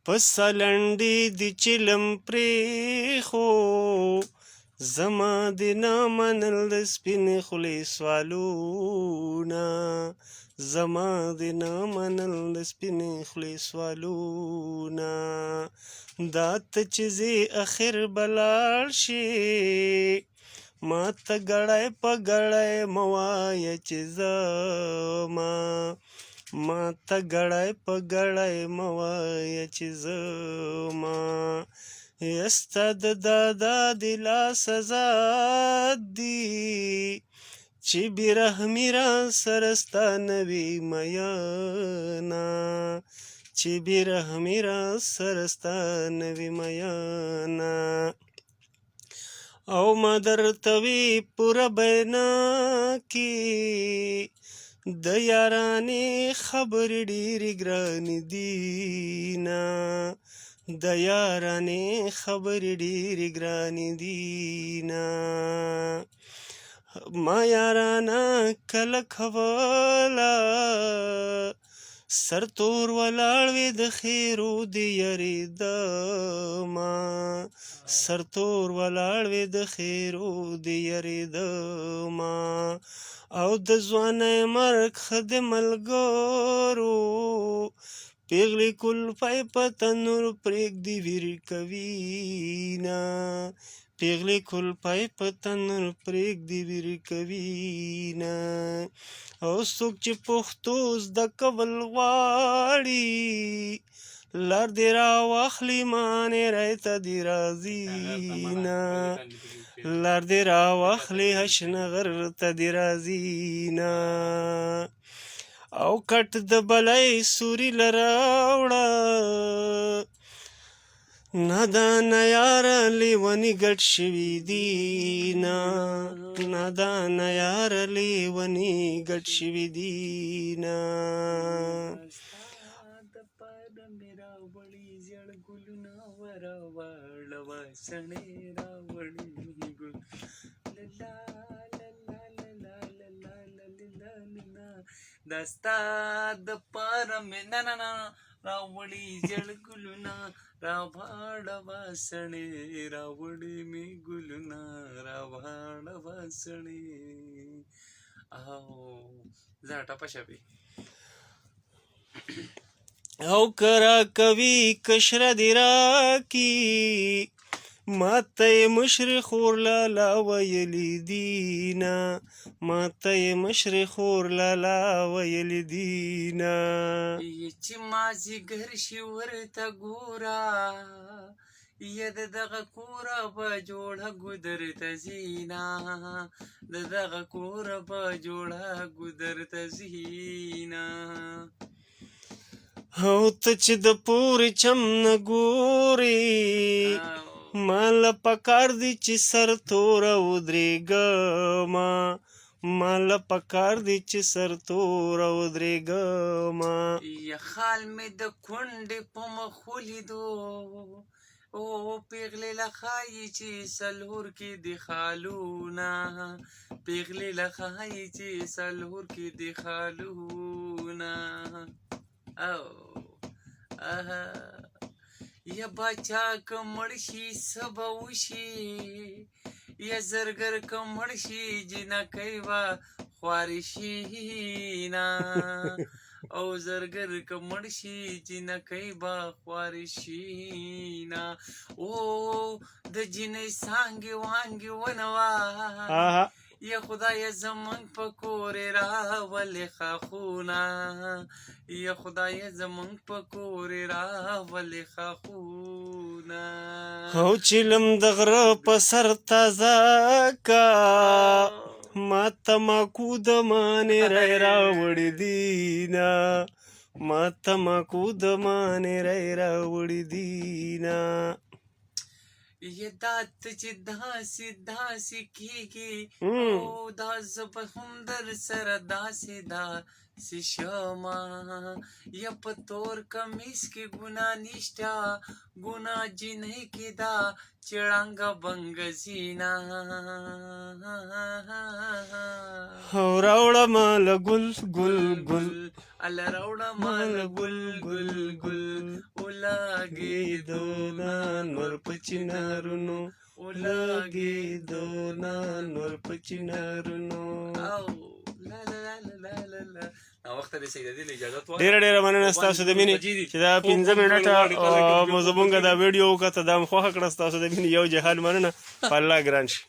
پس لنډې د چلم پرېښو زما د نه منل د سپینې خولې سوالونه زما د نه منل د سپینې خولې سوالونه دا ته چې ځې اخر به لاړ شې ما ته ګړی په ګړی مه وایه چې زما ما ته ګړی په ګړی مه وایه چې زما ستا د دادا د لاسه ذات دي چې بې رحمي را سره ستا نه وي میینه چې بې رحمي را سره ستا نه وي میینه او ما درته وي پوره بینا کې د یارانې خبرې ډېرې ګرانې دي نه د یارانې خبرې ډېرې ګرانې دي نه ما یارانه کله کوله سرتور ولاړ وې د خیرو د یریدمه سرتور ولاړ وې د خیرو د یریدمه او د ځوانۍ مرګ ښه د ملګرو پیغلې کلفی په تنور پرېږدي ویر کوینه پیغلې کلفی په تنور پرېږدي ویر کوینه او څوک چې پښتو زده کول غواړي لار دې راواخلي مانیری ته دې راځي نه لار دې راواخلي هشنغر ته دې راځي نه او کټ د بلۍ سوري له راوړه نادانه یاره لیوني ګډ شوي دي نه نادانه یاره لیوني ګډ شوي دي نه دستا د پاره مې نه راوړي زیړ ګلونه راواړوه سړې راوړي مې ګلونه راواړوه سړې او زه ټپه شوې او کرا کوي کشره دې راکي ماته یې مشرې خور لالا ویلي دي نه ماته یې مشرې خور لالا ویلي دي نه چې مازدیګر شي ورته ګوره یا د دغه کوره به جوړه ګودر ته ځي نه د دغه کوره به جوړه ګودر ته ځي نه او ته چې د پورې چم نه ګورې ماله پکار دی چې سر توره ودرېږمه ماله پکار دی چې سر توره ودرېږمه یا خال مې د کونډې په مخ ولیدو او پیغلې له ښایي چې سلور کې د خالونه پیغلې له ښایي چې سلور کې د خالونه او یا باچا که مړ شي څه به وشي یا زرګر که مړ شي جنکۍ به خوارې شي نه او زرګر که مړ شي جنکۍ به خوارې شي نه او د جنۍ څانګې وانګې ونوه یا خدای زمونږ په کورې راولې خاښونه یا خدای زمونږ په کورې راولې خاښونه او چلم د غره په سر تازه کا ماته ماکو د مانیری راوړي دي نه ماته ماکو د مانیری راوړي دي نه یا دا ته چې داسې داسې کېږي او دا زه به هم در سره داسې سی شما یا په تور کمیس کې ګنا نشته ګنا جنۍ کې دا چړنګه بنګ زینا او راوړه مال ګل ګل ګل ال راوړه مال ګل ګل ګل اولاګي دونا نور پچنارونو اولاګي نور پچنارونو او لا لا لا لا لا لا وخت دې سید دې اجازه تو ډیره مننه تاسو د مینې چې دا 15 منټه مو زمونږ دا ویډیو وکړه دا مخه کړه تاسو د مینې یو جهان مننه په الله ګران شي